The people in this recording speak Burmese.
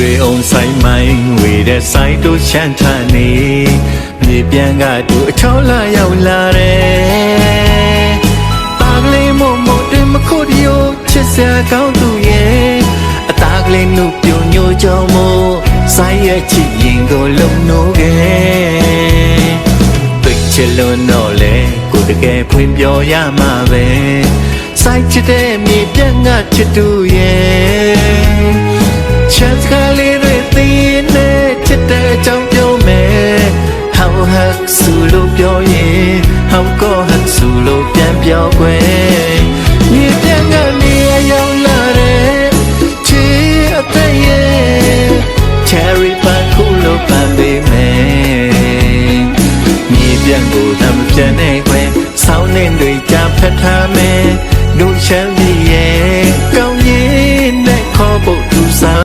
တွေအောင်ဆိုင်မိုင်းဝေတဲ့ဆိုင်တို့ချမ်းသာနေမြေပြန်ကသူအချောလာရောက်လာတယ်ပါကလေးမို့မို့တင်မခုတ်ရိုးချစ်စရာကောင်းသူရဲ့အသားကလေးနှုတ်ပြုံညိုကြောင်မို့ဆိုင်ရဲ့ချစ်ရင်ကိုလုံနိုးခဲ့သိချင်လို့တော့လေကိုတကယ်ဖွင့်ပြောရမှာပဲဆိုင်ချစ်တဲ့မြေပြန်ကချစ်သူရဲ့ချမ်းသာလေးတွေသိနေချစ်တဲ့အကြောင်းပြောမယ်ဟောက်ဟက်ဆူလို့ပြောရင်ဟောက်ကောဟက်ဆူလို့ပြန်ပြောခွဲမြေပြန်ကနေရောက်လာတဲ့ချစ်အသက်ရဲ့ Cherry ပန်းခုလို့ပန်းပေးမယ်